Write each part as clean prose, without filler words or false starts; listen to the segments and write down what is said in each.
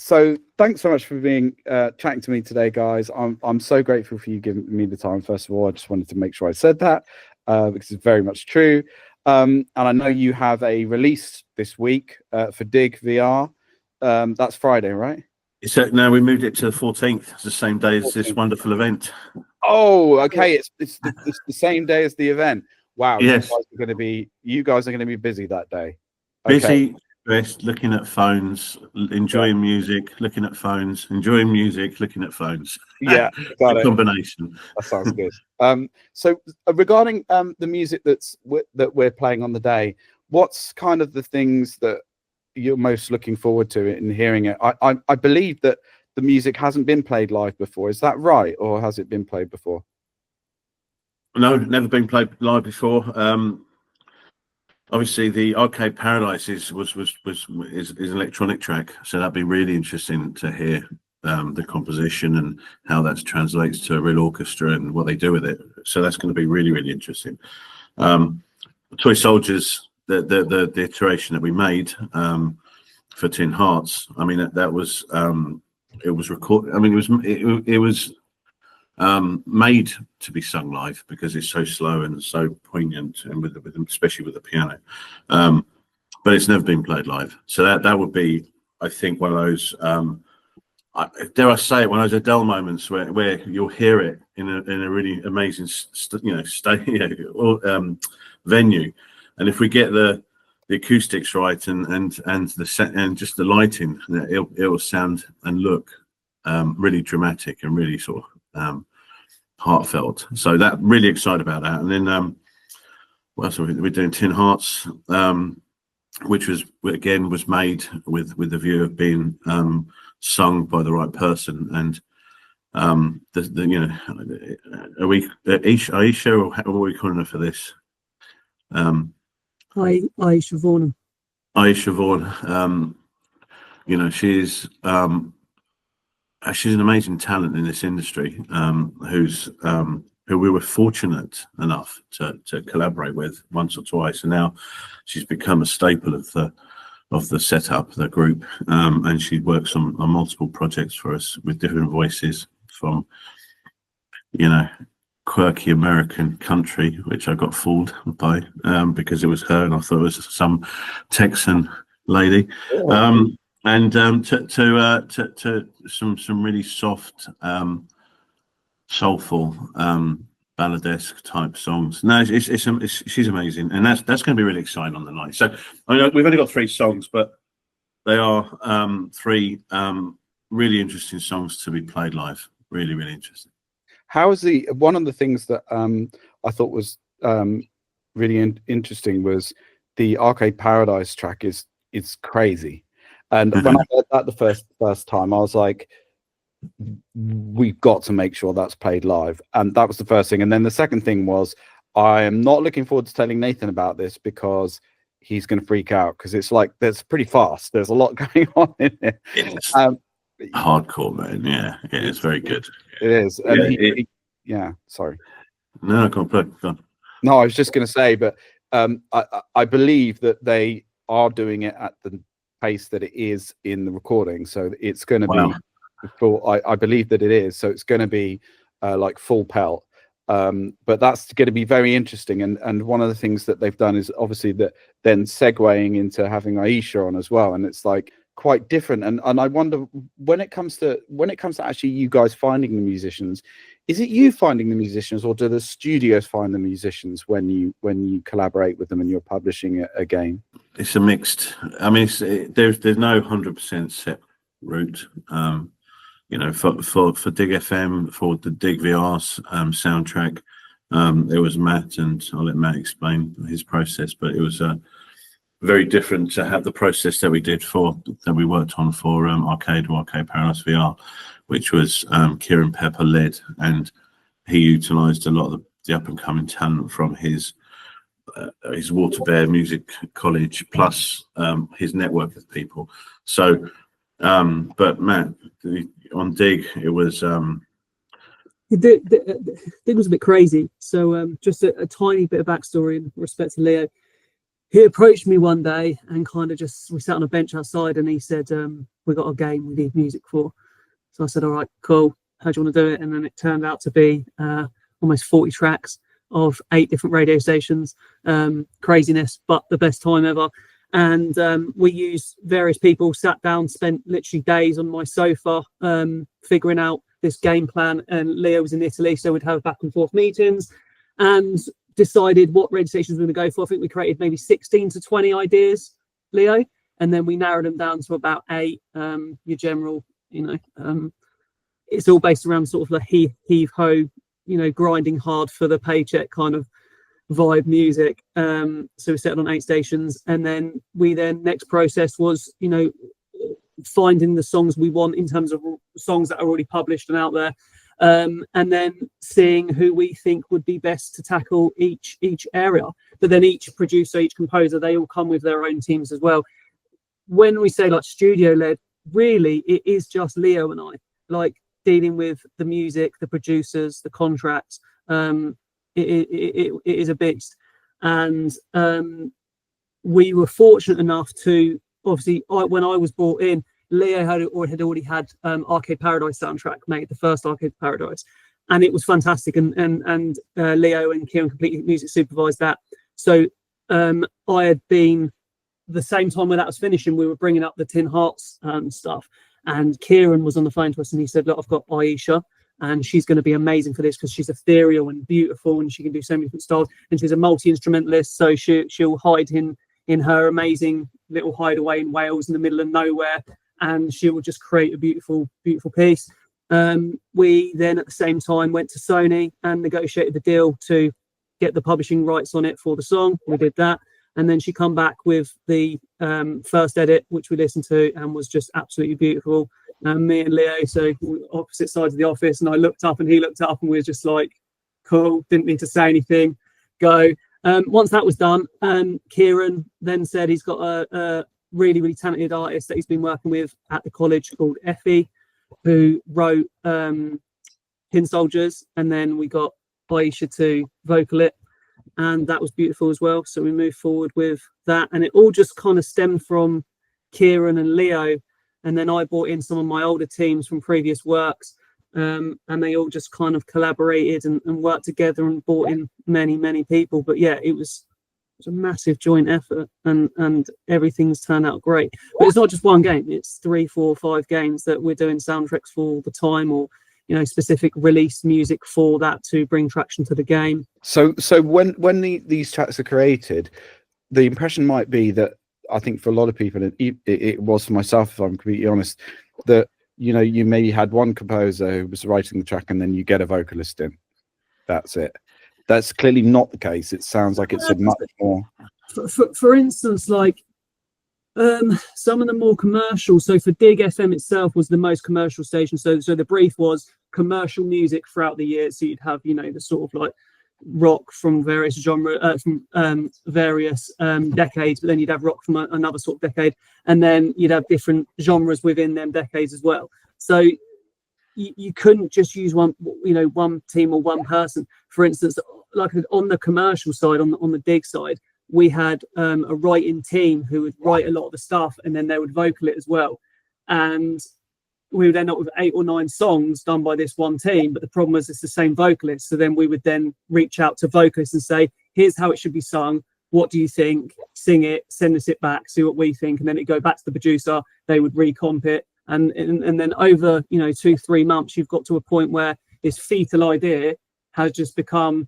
So thanks so much for being chatting to me today, guys. I'm so grateful for you giving me the time. First of all, I just wanted to make sure I said that because it's very much true. And I know you have a release this week for Dig VR. That's Friday, right? No, we moved it to the 14th. It's the same day as this wonderful event. Oh, okay. It's the same day as the event. Wow. Yes. You guys are gonna be busy that day. Busy, stressed, looking at phones, enjoying music, looking at phones, enjoying music, looking at phones. Yeah, got it. Combination. That sounds good. So regarding the music that we're playing on the day, what's kind of the things that you're most looking forward to in hearing it? I believe that the music hasn't been played live before. Is that right, or has it been played before? No, never been played live before. Obviously, the Arcade Paradise is an electronic track, so that'd be really interesting to hear the composition and how that translates to a real orchestra and what they do with it. So that's going to be really, really interesting. Toy Soldiers, the iteration that we made for Tin Hearts. I mean, that was it was recorded. I mean, it was made to be sung live because it's so slow and so poignant, and with especially with the piano. But it's never been played live, so that would be, I think, one of those. Dare I say it, one of those Adele moments where you'll hear it in a really amazing venue, and if we get the acoustics right and the set and just the lighting, it will sound and look really dramatic and really sort of heartfelt. So that really excited about that. And then what else we're doing? Tin Hearts, which was made with the view of being sung by the right person. And are we Aisha, or what are we calling her for this? Aisha Vaughan. Aisha Vaughan. She's an amazing talent in this industry, who we were fortunate enough to collaborate with once or twice, and now she's become a staple of the setup, the group, and she works on multiple projects for us with different voices, from quirky American country, which I got fooled by because it was her and I thought it was some Texan lady. And to some really soft, soulful, balladesque type songs. No, she's amazing, and that's going to be really exciting on the night. So I mean, we've only got 3 songs, but they are 3 really interesting songs to be played live. Really, really interesting. How is one of the things that I thought was really interesting was the Arcade Paradise track is crazy. And when I heard that the first time, I was like, we've got to make sure that's played live. And that was the first thing. And then the second thing was, I am not looking forward to telling Nathan about this because he's going to freak out, because it's like, there's pretty fast. There's a lot going on in it. It's hardcore, man. Yeah, it's very good. It is. And sorry. No, go on. No, I was just going to say, but I believe that they are doing it at the pace that it is in the recording, so it's going to be full. I believe that it is, so it's going to be like full pelt, but that's going to be very interesting. And one of the things that they've done is obviously that then segueing into having Aisha on as well, and it's like quite different. And I wonder, when it comes to actually you guys finding the musicians, is it you finding the musicians, or do the studios find the musicians when you collaborate with them and you're publishing a game? It's a mixed. I mean, there's no 100% set route. For Dig FM, for the Dig VR's soundtrack, it was Matt, and I'll let Matt explain his process. But it was very different to have the process that we worked on for Arcade Paradise VR, which was Kieran Pepper led, and he utilised a lot of the up and coming talent from his Waterbear Music College, plus his network of people. So, but Matt, on Dig, it was Dig was a bit crazy. So just a tiny bit of backstory in respect to Leo. He approached me one day and kind of we sat on a bench outside, and he said, we got a game we need music for. So I said, all right, cool. How do you want to do it? And then it turned out to be almost 40 tracks of 8 different radio stations. Craziness, but the best time ever. And we used various people, sat down, spent literally days on my sofa figuring out this game plan. And Leo was in Italy, so we'd have back and forth meetings and decided what radio stations we were going to go for. I think we created maybe 16 to 20 ideas, Leo, and then we narrowed them down to about 8. Your general, it's all based around sort of the heave ho, grinding hard for the paycheck kind of vibe music. So we settled on 8 stations, and then next process was finding the songs we want in terms of songs that are already published and out there, and then seeing who we think would be best to tackle each area. But then each producer, each composer, they all come with their own teams as well. When we say like studio led, really it is just Leo and I, like, dealing with the music, the producers, the contracts. It is a beast. And we were fortunate enough to, obviously, when I was brought in, Leo had already had Arcade Paradise soundtrack made, the first Arcade Paradise, and it was fantastic. And Leo and Kieran completely music supervised that. So I had been, the same time when that was finishing, we were bringing up the Tin Hearts stuff. And Kieran was on the phone to us and he said, look, I've got Aisha and she's going to be amazing for this because she's ethereal and beautiful and she can do so many different styles. And she's a multi-instrumentalist, so she'll hide in her amazing little hideaway in Wales in the middle of nowhere, and she will just create a beautiful, beautiful piece. We then at the same time went to Sony and negotiated the deal to get the publishing rights on it for the song. We did that. And then she come back with the first edit, which we listened to and was just absolutely beautiful. Me and Leo, so opposite sides of the office, and I looked up and he looked up and we were just like, cool, didn't need to say anything, go. Once that was done, Kieran then said he's got a really, really talented artist that he's been working with at the college called Effie, who wrote Tin Soldiers, and then we got Aisha to vocal it. And that was beautiful as well. So we moved forward with that, and it all just kind of stemmed from Kieran and Leo, and then I brought in some of my older teams from previous works, and they all just kind of collaborated and worked together and brought in many people. But yeah, it was a massive joint effort, and everything's turned out great. But it's not just one game; it's 3, 4, 5 games that we're doing soundtracks for all the time, or specific release music for that to bring traction to the game. So when these tracks are created, the impression might be that, I think for a lot of people, and it was for myself, if I'm completely honest, that you maybe had one composer who was writing the track and then you get a vocalist in. That's it. That's clearly not the case. It sounds like it's a much more. For instance, like some of the more commercial, so for Dig FM itself was the most commercial station, so the brief was commercial music throughout the year. So you'd have the sort of like rock from various genre from various decades, but then you'd have rock from another sort of decade, and then you'd have different genres within them decades as well. So you couldn't just use one team or one person. For instance, like on the commercial side, on the Dig side, we had a writing team who would write a lot of the stuff, and then they would vocal it as well. And we would end up with 8 or 9 songs done by this one team, but the problem was it's the same vocalist. So then we would then reach out to vocalists and say, here's how it should be sung. What do you think? Sing it, send us it back, see what we think. And then it'd go back to the producer. They would recomp it. And then over, 2-3 months, you've got to a point where this fetal idea has just become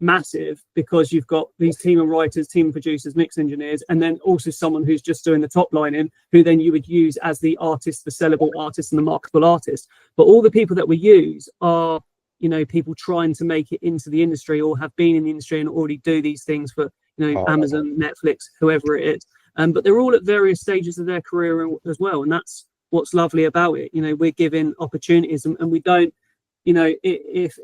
massive, because you've got these team of writers, team of producers, mix engineers, and then also someone who's just doing the top line in, who then you would use as the artist, the sellable artist and the marketable artist. But all the people that we use are people trying to make it into the industry, or have been in the industry and already do these things for Amazon, Netflix, whoever it is. But they're all at various stages of their career as well, and that's what's lovely about it. We're given opportunities, and we don't, if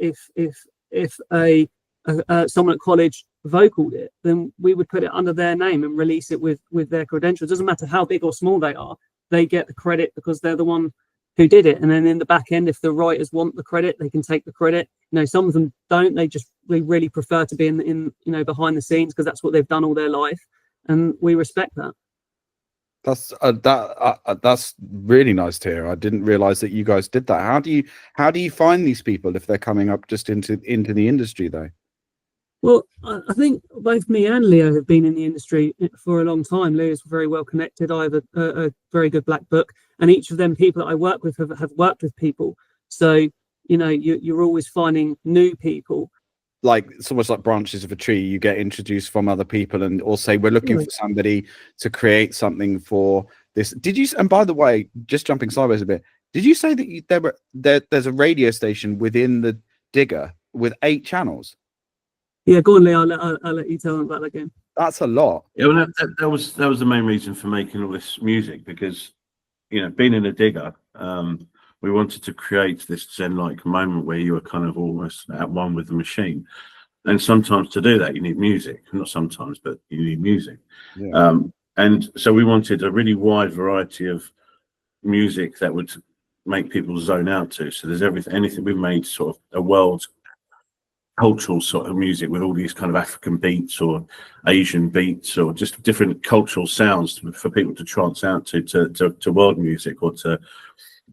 someone at college vocaled it, then we would put it under their name and release it with their credentials. It doesn't matter how big or small they are, they get the credit because they're the one who did it. And then in the back end, if the writers want the credit, they can take the credit. Some of them don't. They really prefer to be in behind the scenes, because that's what they've done all their life, and we respect that. That's really nice to hear. I didn't realize that you guys did that. How do you find these people if they're coming up just into the industry though? Well, I think both me and Leo have been in the industry for a long time. Leo's very well connected. I have a very good black book, and each of them people that I work with have worked with people. So, you know, you're always finding new people. Like it's almost like branches of a tree. You get introduced from other people, and or say we're looking Yeah. for somebody to create something for this. Did you? And by the way, just jumping sideways a bit, did you say that there's a radio station within the digger with 8 channels? Yeah, go on, Leo. I'll let you tell them about that game. That's a lot. Yeah, well, that was the main reason for making all this music, because, you know, being in a digger, we wanted to create this Zen-like moment where you were kind of almost at one with the machine. And sometimes to do that, you need music. Not sometimes, but you need music. Yeah. And so we wanted a really wide variety of music that would make people zone out to. So there's anything we've made sort of a world cultural sort of music with all these kind of African beats or Asian beats or just different cultural sounds for people to trance out to world music, or to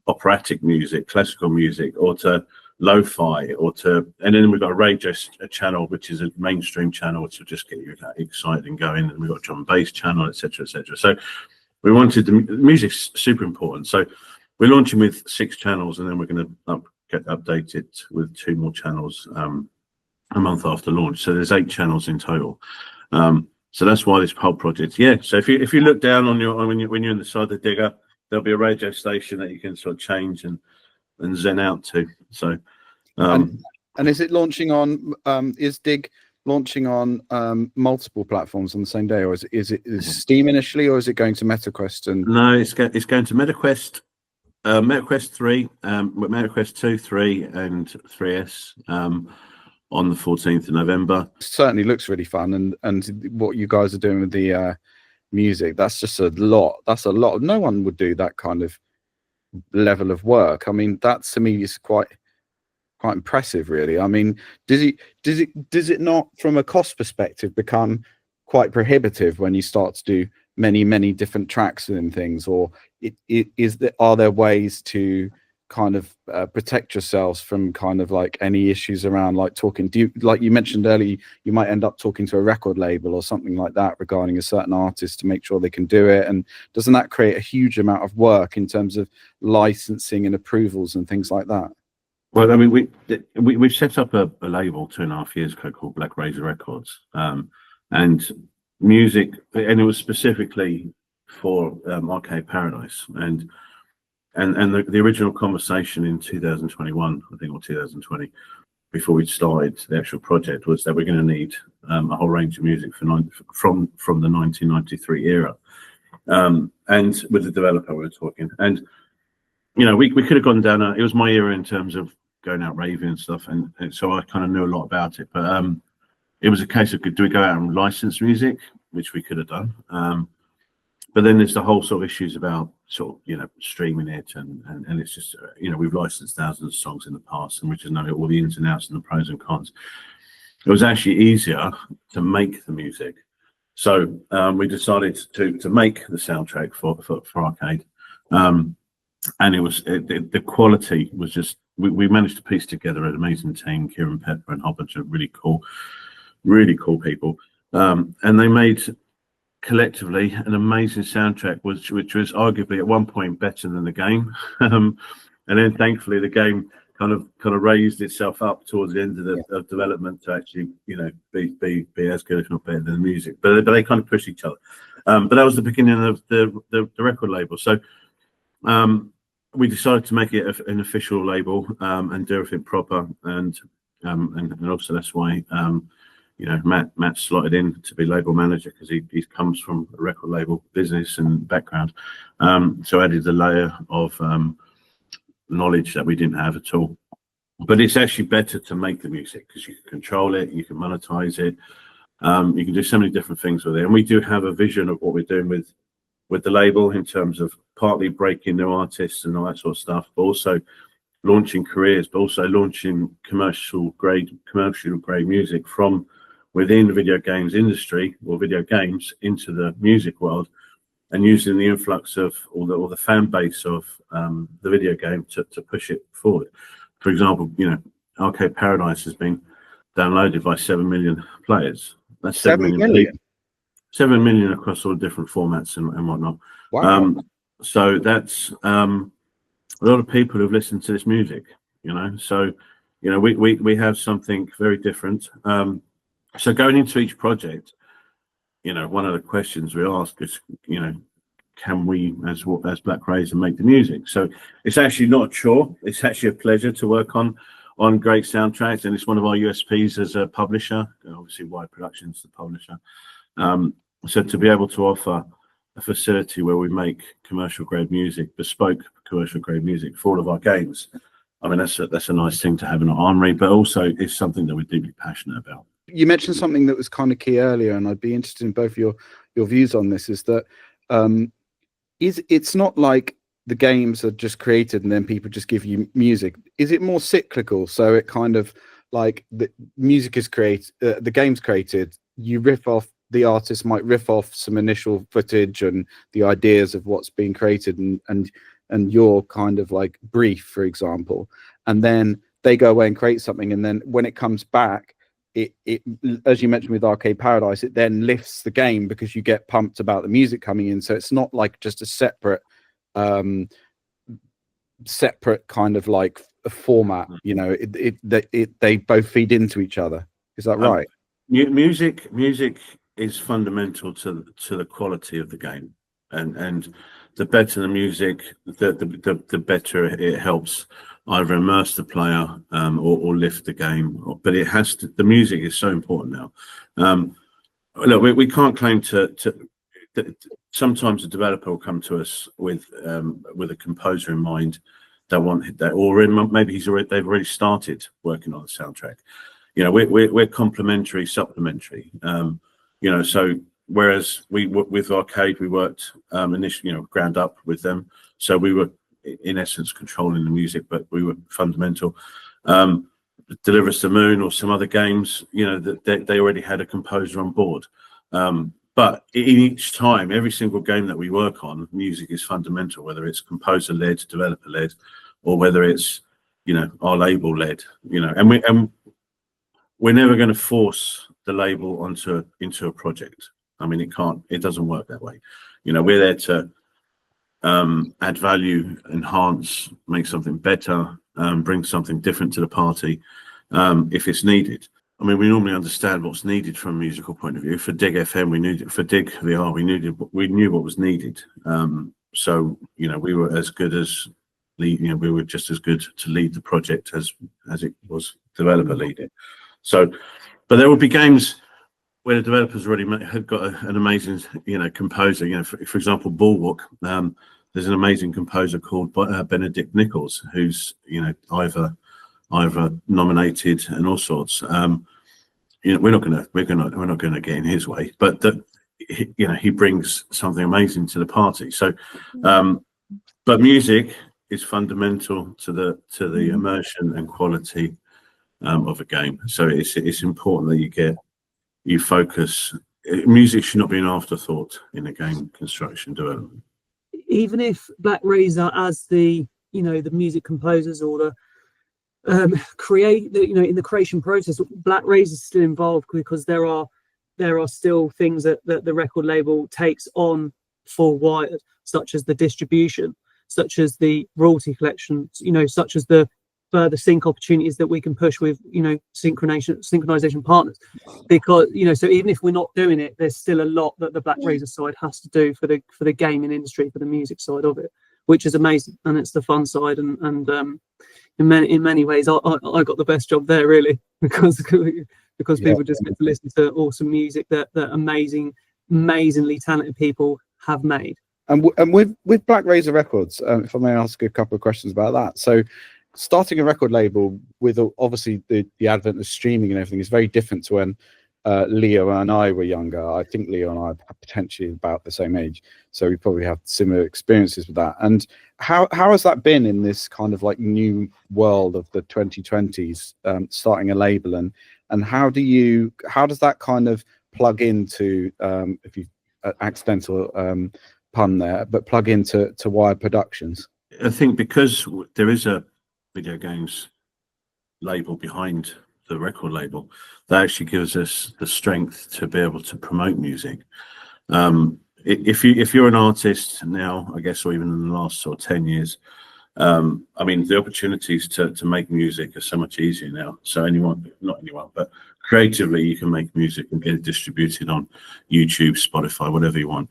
operatic music, classical music, or to lo-fi, or to, and then we've got a radio channel which is a mainstream channel which will just get you excited and going, and we've got a drum and bass channel, etc., etc. So we wanted the music's super important. So we're launching with 6 channels, and then we're going to get updated with 2 more channels a month after launch. So there's 8 channels in total. So that's why this whole project. Yeah. So if you look down on when you're in the side of the digger, there'll be a radio station that you can sort of change and zen out to. So and is it launching on is Dig launching on multiple platforms on the same day, or is it Steam initially, or is it going to MetaQuest? And no, it's going to MetaQuest, MetaQuest 3, MetaQuest 2, 3, and 3S on the 14th of November. Certainly looks really fun, and what you guys are doing with the music, that's just a lot. That's a lot. No one would do that kind of level of work. I mean, that to me is quite impressive, really. I mean, does it not, from a cost perspective, become quite prohibitive when you start to do many different tracks and things, or are there ways to kind of protect yourselves from kind of like any issues around like talking? Do you, like you mentioned earlier, you might end up talking to a record label or something like that regarding a certain artist to make sure they can do it, and doesn't that create a huge amount of work in terms of licensing and approvals and things like that? Well, I mean, we've set up a label 2.5 years ago called Black Razor Records, and music, and it was specifically for Arcade Paradise, and the original conversation in 2021, I think, or 2020, before we started the actual project, was that we're going to need a whole range of music from the 1993 era, and with the developer we were talking, and you know, we could have gone down it was my era in terms of going out raving and stuff, and so I kind of knew a lot about it, but it was a case of, do we go out and license music, which we could have done, but then there's the whole sort of issues about sort of, you know, streaming it, and it's just, you know, we've licensed thousands of songs in the past, and we just know all the ins and outs and the pros and cons. It was actually easier to make the music, so we decided to make the soundtrack for Arcade, and it was the quality was just, we managed to piece together an amazing team, Kieran Pepper and a whole bunch of really cool people, and they made collectively an amazing soundtrack, which was arguably at one point better than the game, and then thankfully the game kind of raised itself up towards the end of the development to actually, you know, be as good, if not better, than the music, but they kind of pushed each other, but that was the beginning of the record label. So we decided to make it an official label, and do everything proper, and also that's why you know, Matt slotted in to be label manager, because he comes from a record label business and background, so added a layer of knowledge that we didn't have at all. But it's actually better to make the music, because you can control it, you can monetize it, you can do so many different things with it, and we do have a vision of what we're doing with the label, in terms of partly breaking new artists and all that sort of stuff, but also launching careers, but also launching commercial grade music from within the video games industry, or video games, into the music world, and using the influx of or the fan base of the video game to push it forward. For example, Arcade Paradise has been downloaded by 7 million players. That's 7 million. 7 million across all different formats and whatnot. Wow. So that's a lot of people who've listened to this music, So, we have something very different. So going into each project, one of the questions we ask is, can we, as Black Razor, make the music? So it's actually not a chore. It's actually a pleasure to work on great soundtracks, and it's one of our USPs as a publisher. Obviously, Wide Productions, the publisher. So to be able to offer a facility where we make commercial grade music, bespoke commercial grade music for all of our games, I mean, that's a nice thing to have in our armory, but also it's something that we're deeply passionate about. You mentioned something that was kind of key earlier, and I'd be interested in both your views on this, is that it's not like the games are just created and then people just give you music. Is it more cyclical? So it kind of like the music is created, the game's created, you riff off, the artist might riff off some initial footage and the ideas of what's being created and your kind of like brief, for example, and then they go away and create something, and then when it comes back, it as you mentioned with Arcade Paradise, it then lifts the game because you get pumped about the music coming in. So it's not like just a separate kind of like a format, they both feed into each other. Is that right? Music is fundamental to the quality of the game, and the better the music, the better it helps either immerse the player or lift the game. But it has to, the music is so important now. Look, we can't claim to sometimes a developer will come to us with a composer in mind that or maybe they've already started working on the soundtrack. We're complementary, supplementary. So whereas with Arcade, we worked initially, ground up with them. So we were in essence controlling the music, but we were fundamental. Deliver Us the Moon or some other games, that they already had a composer on board. But in each time, every single game that we work on, music is fundamental, whether it's composer-led, developer-led, or whether it's, our label-led, and we're never going to force the label into a project. I mean, it doesn't work that way. We're there to add value, enhance, make something better, bring something different to the party if it's needed. I mean, we normally understand what's needed from a musical point of view. For Dig FM, we knew, for Dig VR, we knew what was needed. So we were as good as we were just as good to lead the project as it was developer leading. So, but there will be games where the developers already have got an amazing, composer. For example, Bulwark. There's an amazing composer called Benedict Nichols, who's either nominated and all sorts. We're not going to get in his way, but he brings something amazing to the party. So, but music is fundamental to the immersion and quality of a game. So it's important that you focus. Music should not be an afterthought in a game construction development. Even if Black Razor, as the music composers or the create in the creation process, Black Razor is still involved, because there are still things that the record label takes on for Wired, such as the distribution, such as the royalty collection, such as the further sync opportunities that we can push with synchronization partners, because so even if we're not doing it, there's still a lot that the Black Razor side has to do for the gaming industry, for the music side of it, which is amazing, and it's the fun side, and in many ways I got the best job there, really, because people just get to listen to awesome music that amazingly talented people have made. And with Black Razor Records, if I may ask a couple of questions about that. So starting a record label with obviously the advent of streaming and everything is very different to when Leo and I were younger. I think Leo and I are potentially about the same age, so we probably have similar experiences with that. And how has that been in this kind of like new world of the 2020s, starting a label, and how does that kind of plug into if you accidental pun there, but plug into Wired Productions? I think because there is a video games label behind the record label, that actually gives us the strength to be able to promote music. If you're an artist now, I guess, or even in the last sort of 10 years, I mean, the opportunities to make music are so much easier now. So not anyone, but creatively, you can make music and get it distributed on YouTube, Spotify, whatever you want.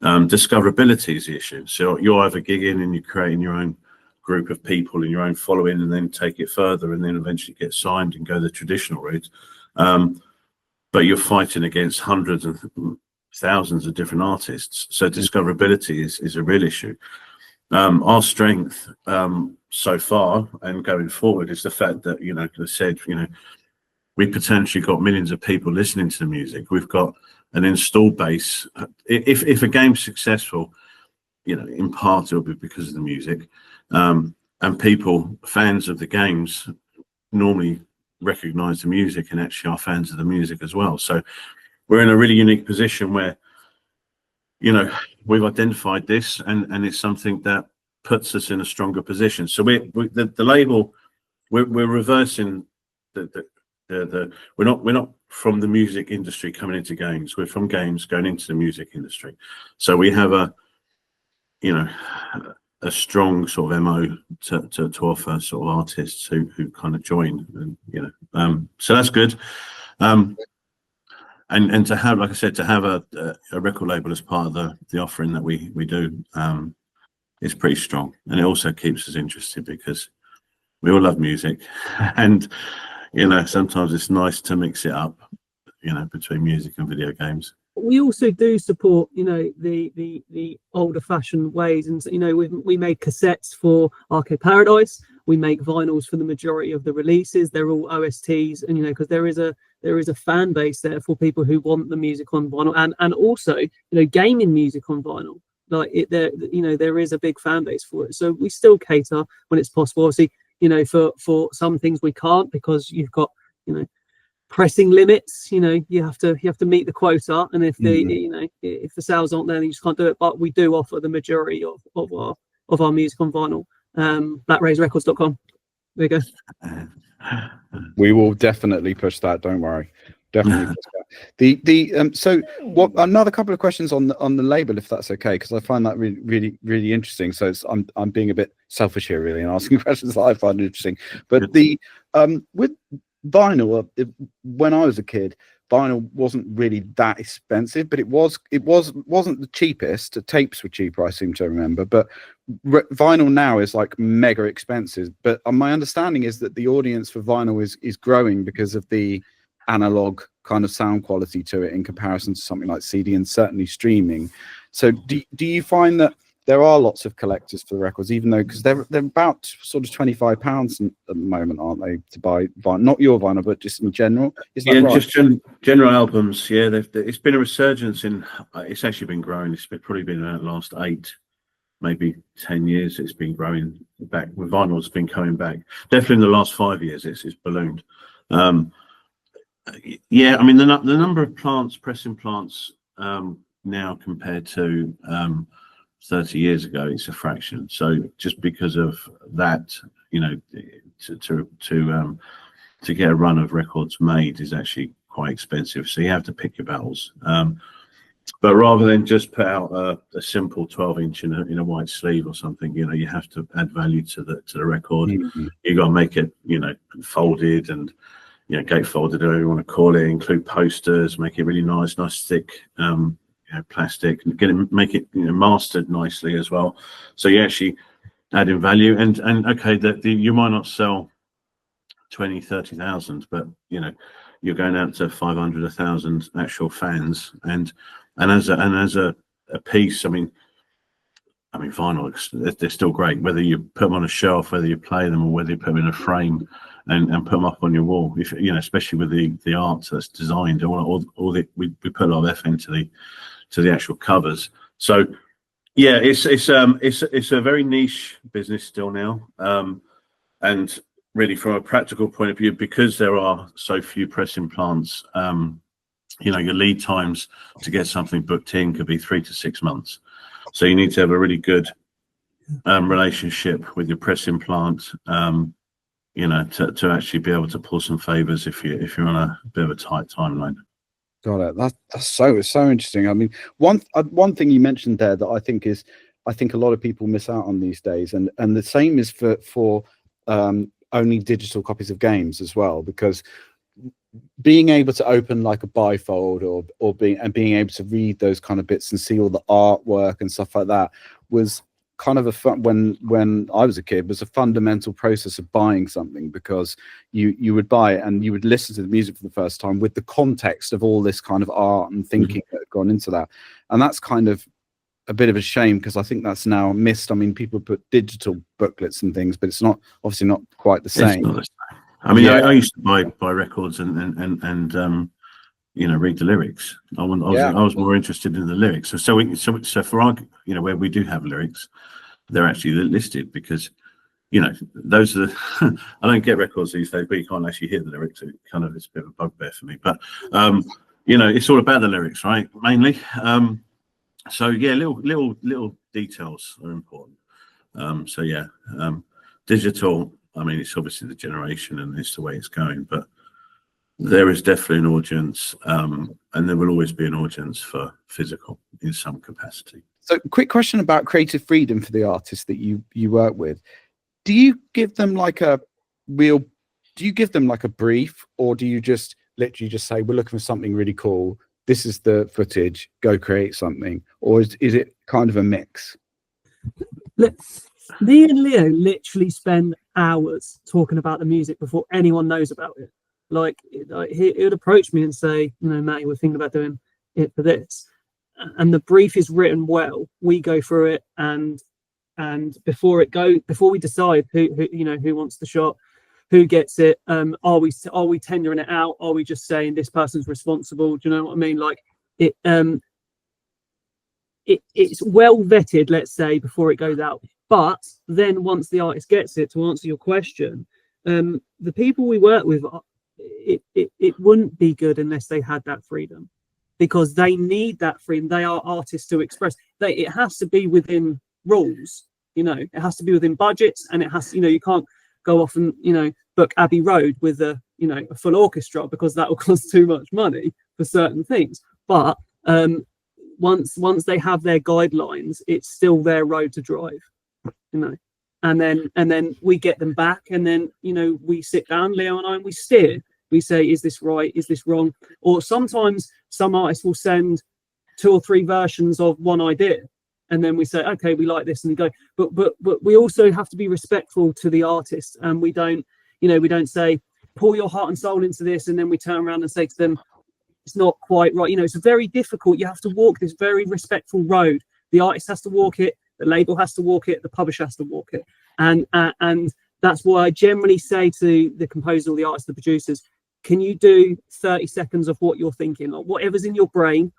Discoverability is the issue. So you're either gigging and you're creating your own group of people and your own following, and then take it further, and then eventually get signed and go the traditional route. But you're fighting against hundreds and thousands of different artists. So discoverability is a real issue. Our strength so far and going forward is the fact that, like I said, we potentially got millions of people listening to the music. We've got an installed base. If a game's successful, in part it'll be because of the music, and people, fans of the games, normally recognize the music and actually are fans of the music as well. So we're in a really unique position where, we've identified this, and it's something that puts us in a stronger position. So the label, we're reversing we're not from the music industry coming into games. We're from games going into the music industry. So we have a strong sort of MO to offer sort of artists who kind of join, and so that's good. And to have, like I said, to have a record label as part of the offering that we do is pretty strong, and it also keeps us interested because we all love music, and sometimes it's nice to mix it up, between music and video games. We also do support, the older fashioned ways, and we made cassettes for Arcade Paradise. We make vinyls for the majority of the releases. They're all OSTs, and because there is a fan base there for people who want the music on vinyl, and also gaming music on vinyl. There is a big fan base for it. So we still cater when it's possible. Obviously, for some things we can't, because you've got pressing limits. You have to meet the quota, and if if the sales aren't there, then you just can't do it. But we do offer the majority of our music on vinyl. BlackRaisRecords.com. There you go. We will definitely push that. Don't worry. Definitely push that. So what? Another couple of questions on the label, if that's okay, because I find that really really interesting. So I'm being a bit selfish here, really, and asking questions that I find interesting. But with vinyl, when I was a kid, vinyl wasn't really that expensive, but it wasn't the cheapest. Tapes were cheaper, I seem to remember, but vinyl now is like mega expensive. But my understanding is that the audience for vinyl is growing because of the analog kind of sound quality to it in comparison to something like CD and certainly streaming. So do you find that there are lots of collectors for the records, even though, because they're about sort of £25 at the moment, aren't they, to buy vinyl? Not your vinyl, but just in general. Is that right? Just general albums. Yeah, it's been a resurgence in. It's actually been growing. It's probably been the last 8, maybe 10 years. It's been growing back. With vinyl, it's been coming back. Definitely in the last 5 years, it's ballooned. Yeah, I mean the number of pressing plants now compared to 30 years ago, it's a fraction. So just because of that, to get a run of records made is actually quite expensive. So you have to pick your battles. But rather than just put out a simple 12-inch in a white sleeve or something, you have to add value to the record. Mm-hmm. You got to make it, folded and gatefolded, whatever you want to call it. Include posters, make it really nice thick. Plastic, and make it mastered nicely as well. So you actually add in value, and okay, you might not sell 20,000-30,000, but you're going out to 500, 1,000 actual fans, and as a piece. I mean vinyl, they're still great, whether you put them on a shelf, whether you play them, or whether you put them in a frame and put them up on your wall. If especially with the art that's designed, we put a lot of effort into the actual covers. So yeah, it's a very niche business still now, and really from a practical point of view, because there are so few pressing plants, your lead times to get something booked in could be 3 to 6 months. So you need to have a really good relationship with your pressing plant, you know, to actually be able to pull some favors if you're on a bit of a tight timeline. Got it. That's so interesting. I mean, one thing you mentioned there that I think a lot of people miss out on these days, and the same is for only digital copies of games as well, because being able to open like a bifold or being able to read those kind of bits and see all the artwork and stuff like that was kind of a fun, when I was a kid, was a fundamental process of buying something, because you would buy it and you would listen to the music for the first time with the context of all this kind of art and thinking that had gone into that. And that's kind of a bit of a shame, because I think that's now missed. I mean, people put digital booklets and things, but it's not, obviously not quite the same. It's not the same. I mean, I used to buy records and you know, read the lyrics. I was more interested in the lyrics. So for our, you know, where we do have lyrics, they're actually listed, because, you know, those are the I don't get records these days, but you can't actually hear the lyrics. It kind of is a bit of a bugbear for me. But you know, it's all about the lyrics, right? Mainly. So yeah, little details are important. So yeah, digital, I mean, it's obviously the generation and it's the way it's going, but there is definitely an audience, and there will always be an audience for physical in some capacity. So quick question about creative freedom for the artists that you work with. Do you give them like a brief, or do you just literally just say, we're looking for something really cool, this is the footage, go create something? Or is it kind of a mix? Me and Leo literally spend hours talking about the music before anyone knows about it. Like he would approach me and say, you know, Matty, we're thinking about doing it for this, and the brief is written well. We go through it, and before we decide who wants the shot, who gets it, are we tendering it out? Are we just saying this person's responsible? Do you know what I mean? Like it's well vetted, let's say, before it goes out. But then once the artist gets it, to answer your question, the people we work with, it wouldn't be good unless they had that freedom, because they need that freedom. They are artists to express. It has to be within rules, you know, it has to be within budgets, and it has to, you know, you can't go off and, you know, book Abbey Road with a full orchestra, because that will cost too much money for certain things. But once they have their guidelines, it's still their road to drive, you know. And then we get them back, and then, you know, we sit down, Leo and I, and we steer. We say, is this right? Is this wrong? Or sometimes some artists will send 2 or 3 versions of one idea, and then we say, okay, we like this, and we go. But we also have to be respectful to the artist, and we don't say, pour your heart and soul into this, and then we turn around and say to them, it's not quite right. You know, it's very difficult. You have to walk this very respectful road. The artist has to walk it, the label has to walk it, the publisher has to walk it, and that's why I generally say to the composer or the artist, the producers, can you do 30 seconds of what you're thinking, like whatever's in your brain,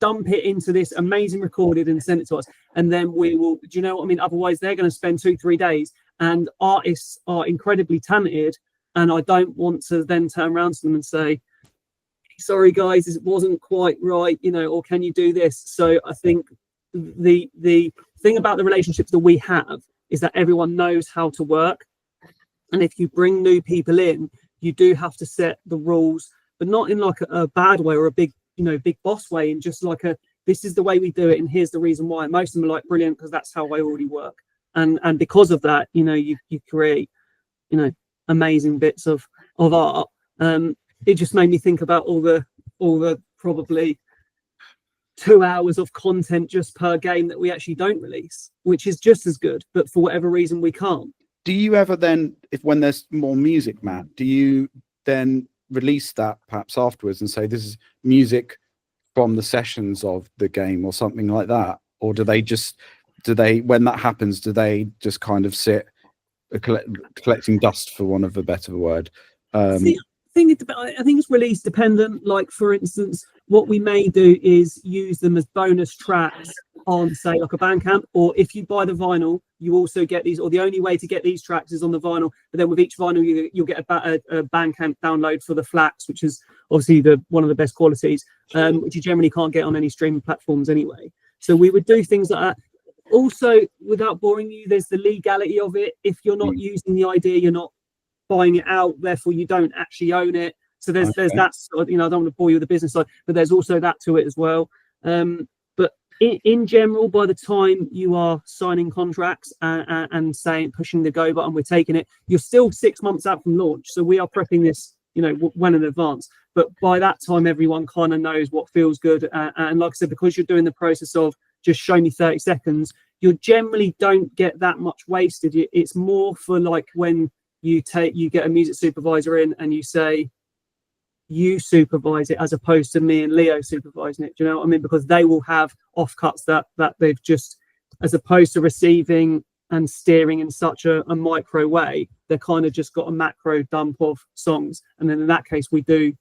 dump it into this amazing recorded and send it to us, and then we will, do you know what I mean? Otherwise they're going to spend 2-3 days, and artists are incredibly talented, and I don't want to then turn around to them and say, sorry guys, it wasn't quite right, you know, or can you do this? So I think the thing about the relationships that we have is that everyone knows how to work, and if you bring new people in, you do have to set the rules, but not in like a bad way or a big boss way, and just like this is the way we do it, and here's the reason why. Most of them are like, brilliant, because that's how I already work, and because of that, you know, you create, you know, amazing bits of art. It just made me think about all the probably 2 hours of content just per game that we actually don't release, which is just as good, but for whatever reason we can't. Do you ever then, when there's more music, Matt, do you then release that perhaps afterwards and say this is music from the sessions of the game or something like that? Or do they when that happens, do they just kind of sit collecting dust, for want of a better word? I think it's release dependent. Like, for instance, what we may do is use them as bonus tracks on, say, like a Bandcamp, or if you buy the vinyl, you also get these, or the only way to get these tracks is on the vinyl, but then with each vinyl you'll get a Bandcamp download for the flats, which is obviously one of the best qualities, which you generally can't get on any streaming platforms anyway. So we would do things like that. Also, without boring you, there's the legality of it. If you're not using the idea, you're not buying it out, therefore you don't actually own it. So there's that sort of, I don't want to bore you with the business side, but there's also that to it as well. But in general, by the time you are signing contracts and saying, pushing the go button, we're taking it, you're still 6 months out from launch. So we are prepping this, well in advance. But by that time, everyone kind of knows what feels good. And like I said, because you're doing the process of just show me 30 seconds, you generally don't get that much wasted. It's more for like when you get a music supervisor in and you say, you supervise it as opposed to me and Leo supervising it. Do you know what I mean? Because they will have offcuts that they've just, as opposed to receiving and steering in such a micro way, they're kind of just got a macro dump of songs. And then in that case, we do,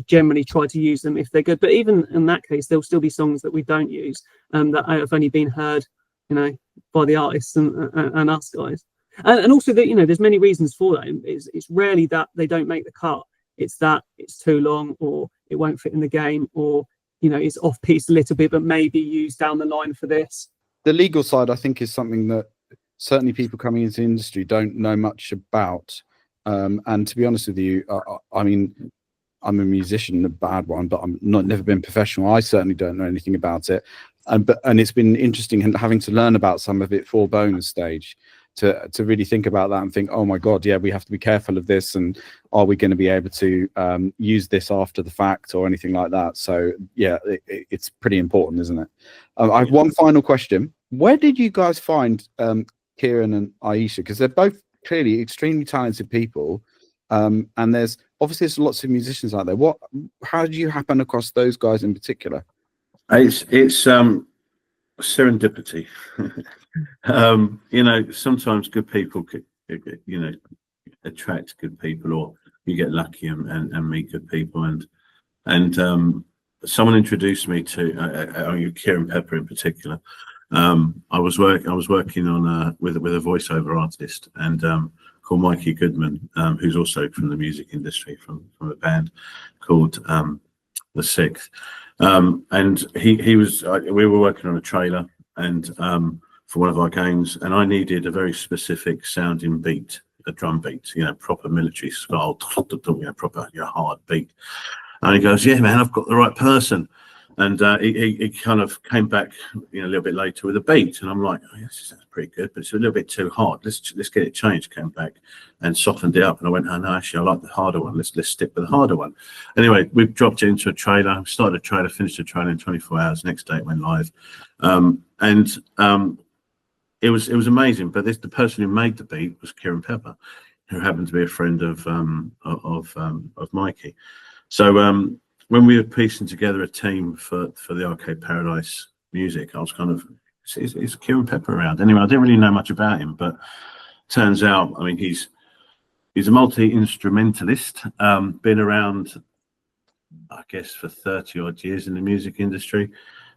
generally try to use them if they're good. But even in that case, there'll still be songs that we don't use that have only been heard, by the artists and us guys. And also that, there's many reasons for that. It's rarely that they don't make the cut. It's that it's too long, or it won't fit in the game, or it's off piece a little bit, but maybe used down the line for this. The legal side, I think, is something that certainly people coming into the industry don't know much about. And to be honest with you, I mean, I'm a musician, a bad one, but I'm never been professional. I certainly don't know anything about it, and it's been interesting having to learn about some of it for bonus stage. To really think about that and think, oh my God, yeah, we have to be careful of this, and are we going to be able to use this after the fact or anything like that? So yeah, it's pretty important, isn't it? I have one final question. Where did you guys find Kieran and Aisha? Because they're both clearly extremely talented people, and there's lots of musicians out there. How did you happen across those guys in particular? It's serendipity. Sometimes good people could, attract good people, or you get lucky and meet good people. And someone introduced me to Kieran Pepper in particular. I was working on with a voiceover artist and called Mikey Goodman, who's also from the music industry, from a band called The Sixth. And we were working on a trailer and for one of our games, and I needed a very specific sounding beat, a drum beat, proper military style, proper hard beat. And he goes, yeah, man, I've got the right person. And he kind of came back a little bit later with a beat, and I'm like, oh, yes, that's pretty good, but it's a little bit too hard. Let's get it changed. Came back and softened it up, and I went, oh no, actually, I like the harder one. Let's stick with the harder one. Anyway, we dropped it into a trailer, started a trailer, finished the trailer in 24 hours. Next day it went live, it was amazing. But the person who made the beat was Kieran Pepper, who happened to be a friend of Mikey. So when we were piecing together a team for the Arcade Paradise music, I was kind of, is Kieran Pepper around? Anyway, I didn't really know much about him, but turns out, I mean, he's a multi-instrumentalist, been around, I guess, for 30 odd years in the music industry.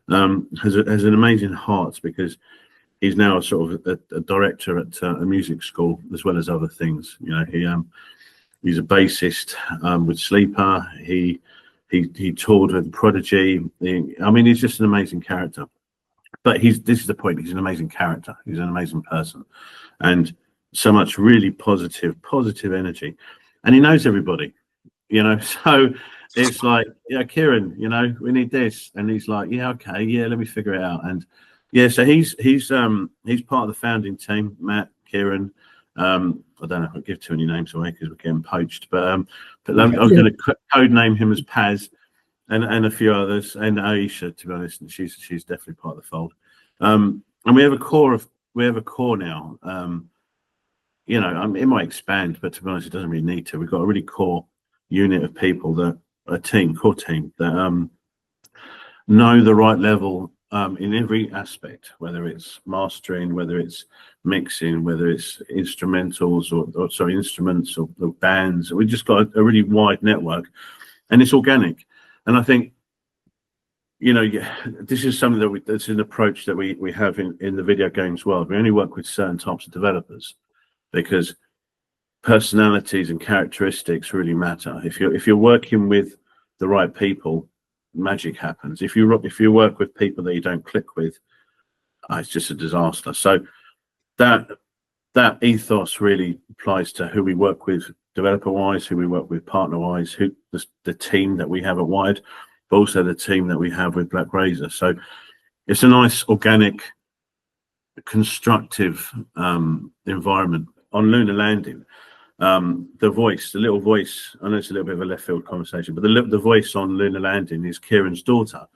Has an amazing heart, because he's now a sort of a director at a music school as well as other things. He's a bassist with Sleeper. He toured with Prodigy. He's just an amazing character. But this is the point. He's an amazing character. He's an amazing person, and so much really positive energy. And he knows everybody, So it's like, yeah, Kieran, we need this, and he's like, yeah, okay, yeah, let me figure it out. And yeah, so he's part of the founding team. Matt, Kieran. I don't know if I give too many names away because we're getting poached, but I'm going to code name him as Paz, and a few others, and Aisha, to be honest, and she's definitely part of the fold. And we have a core now. It might expand, but to be honest, it doesn't really need to. We've got a really core unit of people core team that know the right level in every aspect, whether it's mastering, whether it's mixing, whether it's instrumentals or instruments or bands. We just got a really wide network, and it's organic. And I think, this is something that's an approach that we have in the video games world. We only work with certain types of developers because personalities and characteristics really matter. If you're working with the right people, magic happens. If you work with people that you don't click with, it's just a disaster. So that ethos really applies to who we work with developer wise, who we work with partner wise, who the team that we have at Wired, but also the team that we have with Black Razor. So it's a nice, organic, constructive environment. On Lunar Landing, the little voice, I know it's a little bit of a left field conversation, but the voice on Lunar Landing is Kieran's daughter.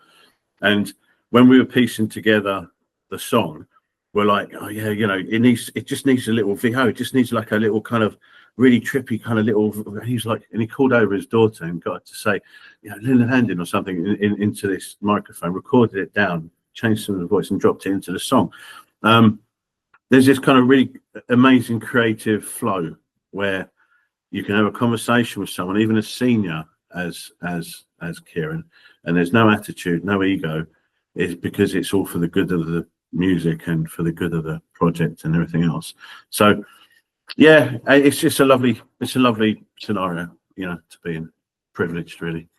And when we were piecing together the song, we're like, oh yeah, you know, it just needs a little VO. It just needs like a little kind of really trippy kind of little. He's like, and he called over his daughter and got her to say, you know, Lunar Landing or something into this microphone, recorded it down, changed some of the voice and dropped it into the song. There's this kind of really amazing creative flow where you can have a conversation with someone, even as senior as Kieran, and there's no attitude, no ego. It's because it's all for the good of the music and for the good of the project and everything else. So yeah, it's just a lovely scenario, you know, to be in. Privileged, really.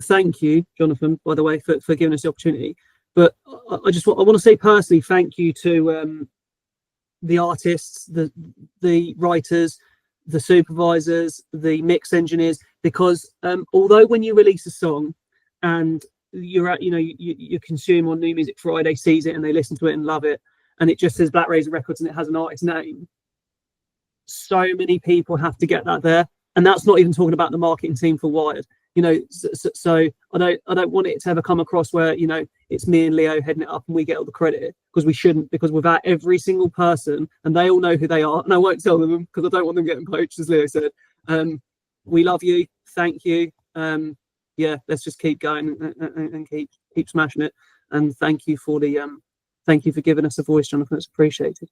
Thank you, Jonathan, by the way, for giving us the opportunity. But I want to say personally thank you to the artists, the writers, the supervisors, the mix engineers, because although when you release a song and your consumer on New Music Friday sees it and they listen to it and love it, and it just says Black Razor Records and it has an artist name, so many people have to get that there, and that's not even talking about the marketing team for Wired. You know, so I don't want it to ever come across where, you know, it's me and Leo heading it up and we get all the credit, because we shouldn't, because without every single person, and they all know who they are, and I won't tell them because I don't want them getting poached, as Leo said. We love you, thank you. Yeah, let's just keep going and keep smashing it. And thank you for giving us a voice, Jonathan. It's appreciated.